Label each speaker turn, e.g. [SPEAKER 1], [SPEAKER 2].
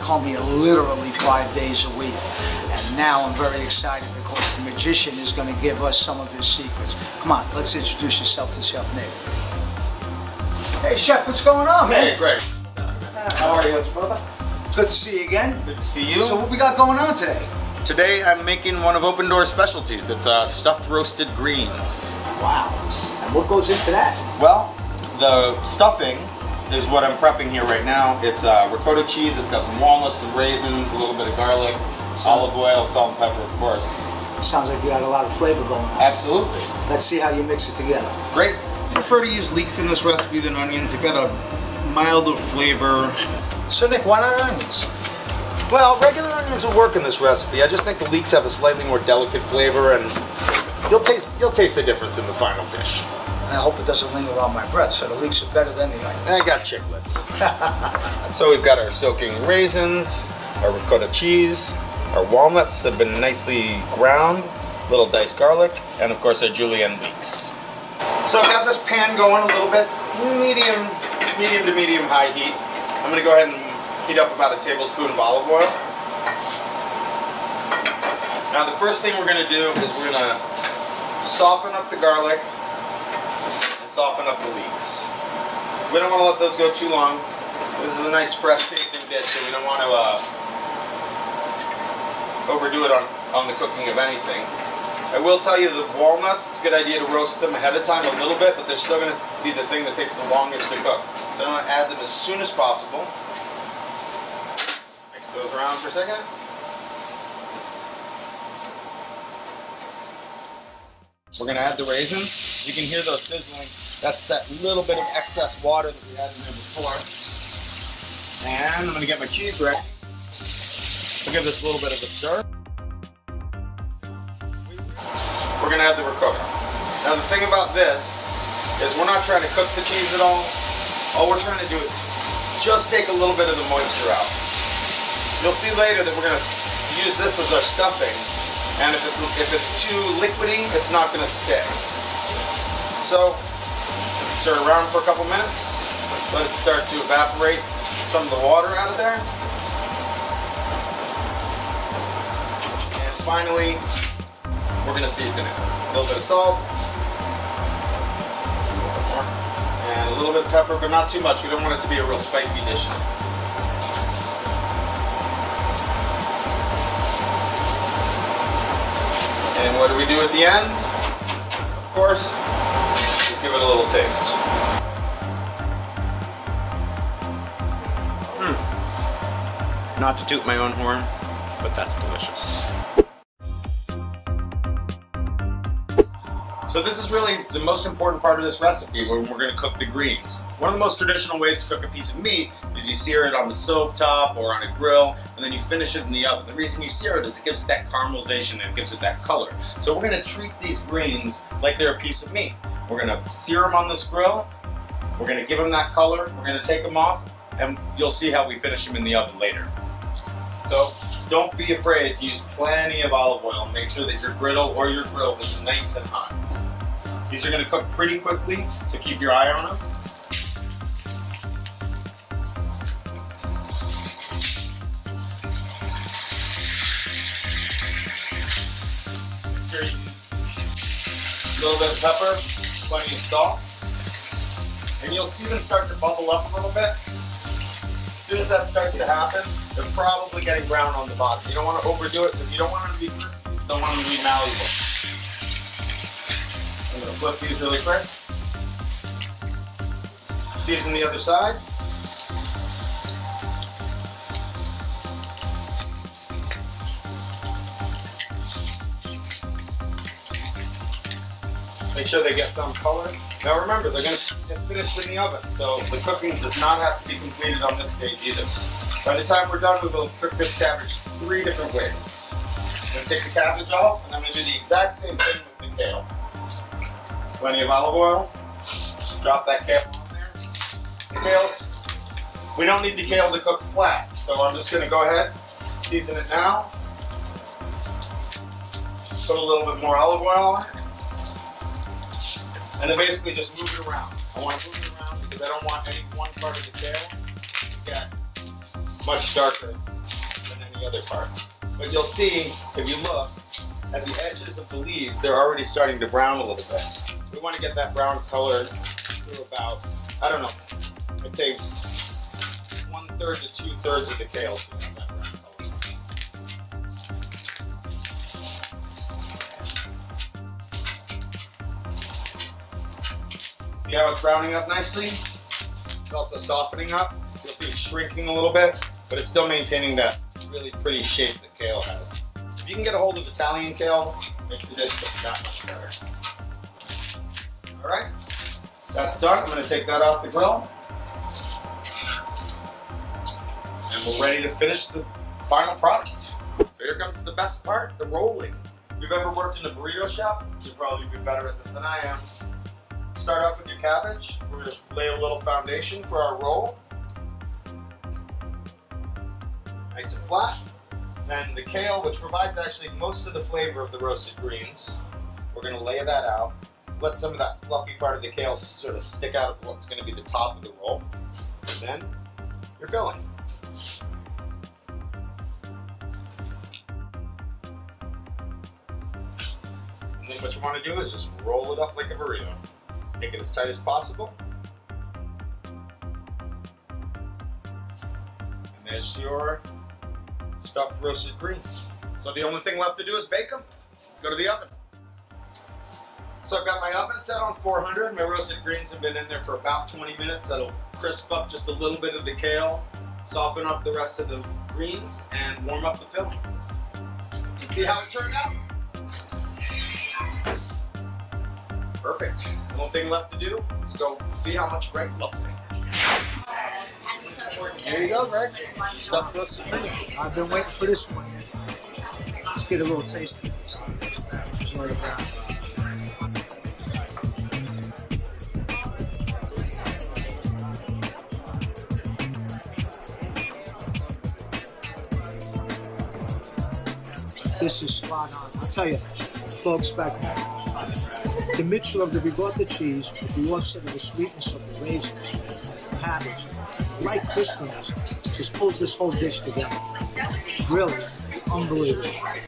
[SPEAKER 1] come here literally 5 days a week. And now I'm very excited because the magician is going to give us some of his secrets. Come on, let's introduce yourself to Chef Nick. Hey Chef, what's going on, man?
[SPEAKER 2] Hey, great. How are you, brother?
[SPEAKER 1] Good to see you again.
[SPEAKER 2] Good to see you.
[SPEAKER 1] So what we got going on today?
[SPEAKER 2] Today I'm making one of Open Door's specialties. It's stuffed roasted greens.
[SPEAKER 1] Wow. And what goes into that?
[SPEAKER 2] Well, the stuffing is what I'm prepping here right now. It's ricotta cheese. It's got some walnuts and raisins, a little bit of garlic, olive oil, salt and pepper, of course.
[SPEAKER 1] Sounds like you got a lot of flavor going on.
[SPEAKER 2] Absolutely.
[SPEAKER 1] Let's see how you mix it together.
[SPEAKER 2] Great. I prefer to use leeks in this recipe than onions. They've got a milder flavor.
[SPEAKER 1] So Nick, why not onions?
[SPEAKER 2] Well, regular onions will work in this recipe. I just think the leeks have a slightly more delicate flavor, and you'll taste the difference in the final dish.
[SPEAKER 1] And I hope it doesn't linger on my breath, so the leeks are better than the onions.
[SPEAKER 2] I got chiclets. So we've got our soaking raisins, our ricotta cheese, our walnuts have been nicely ground, little diced garlic, and of course our julienne leeks. So I've got this pan going a little bit, medium to medium high heat. I'm going to go ahead and heat up about a tablespoon of olive oil. Now the first thing we're going to do is we're going to soften up the garlic and soften up the leeks. We don't want to let those go too long. This is a nice fresh tasting dish, so we don't want to overdo it on the cooking of anything. I will tell you the walnuts, it's a good idea to roast them ahead of time a little bit, but they're still going to be the thing that takes the longest to cook. So I'm going to add them as soon as possible. Mix those around for a second. We're going to add the raisins. You can hear those sizzling. That's that little bit of excess water that we had in there before. And I'm going to get my cheese ready. I'll give this a little bit of a stir. We're going to add the ricotta. Now the thing about this is we're not trying to cook the cheese at all. All we're trying to do is just take a little bit of the moisture out. You'll see later that we're going to use this as our stuffing, and if it's too liquidy, it's not going to stick. So stir it around for a couple minutes, let it start to evaporate some of the water out of there, and finally we're going to season it. A little bit of salt, and a little bit of pepper, but not too much. We don't want it to be a real spicy dish. And what do we do at the end? Of course, just give it a little taste. Not to toot my own horn, but that's delicious. So this is really the most important part of this recipe when we're going to cook the greens. One of the most traditional ways to cook a piece of meat is you sear it on the stove top or on a grill, and then you finish it in the oven. The reason you sear it is it gives it that caramelization and it gives it that color. So we're going to treat these greens like they're a piece of meat. We're going to sear them on this grill, we're going to give them that color, we're going to take them off, and you'll see how we finish them in the oven later. So don't be afraid to use plenty of olive oil and make sure that your griddle or your grill is nice and hot. These are going to cook pretty quickly, so keep your eye on them. Make sure you use a little bit of pepper, plenty of salt, and you'll see them start to bubble up a little bit. As soon as that starts to happen, they're probably getting brown on the bottom. You don't want to overdo it because you don't want them to be crispy, you don't want them to be malleable. I'm going to flip these really quick. Season the other side. Make sure they get some color. Now remember, they're going to get finished in the oven, so the cooking does not have to be completed on this stage either. By the time we're done, we will cook this cabbage 3 different ways. I'm going to take the cabbage off, and I'm going to do the exact same thing with the kale. Plenty of olive oil. Drop that kale on there. The kale, we don't need the kale to cook flat, so I'm just going to go ahead, season it now. Put a little bit more olive oil on it. And then basically just move it around. I want to move it around because I don't want any one part of the kale to get much darker the other part. But you'll see, if you look, at the edges of the leaves, they're already starting to brown a little bit. We want to get that brown color to about, I don't know, I'd say 1/3 to 2/3 of the kale to that brown color. See how it's browning up nicely? It's also softening up. You'll see it's shrinking a little bit, but it's still maintaining that really pretty shape that kale has. If you can get a hold of Italian kale, it makes the dish just that much better. All right, that's done. I'm going to take that off the grill. And we're ready to finish the final product. So here comes the best part, the rolling. If you've ever worked in a burrito shop, you'll probably be better at this than I am. Start off with your cabbage. We're going to lay a little foundation for our roll. Nice and flat. Then the kale, which provides actually most of the flavor of the roasted greens, we're going to lay that out. Let some of that fluffy part of the kale sort of stick out of what's going to be the top of the roll. And then you're filling. And then what you want to do is just roll it up like a burrito. Make it as tight as possible. And there's your stuffed roasted greens. So the only thing left to do is bake them. Let's go to the oven. So I've got my oven set on 400. My roasted greens have been in there for about 20 minutes. That'll crisp up just a little bit of the kale, soften up the rest of the greens, and warm up the filling. Let's see how it turned out. Perfect. The only thing left to do is go see how much Greg loves it. Here you go, Greg. Stuffed roasted greens.
[SPEAKER 1] I've been waiting for this one. Let's get a little taste of this. Just lay it down. This is spot on. I'll tell you, folks back home, the mixture of the ricotta cheese with the offset of the sweetness of the raisins, the cabbage, light crispiness, just pulls this whole dish together. Really unbelievable.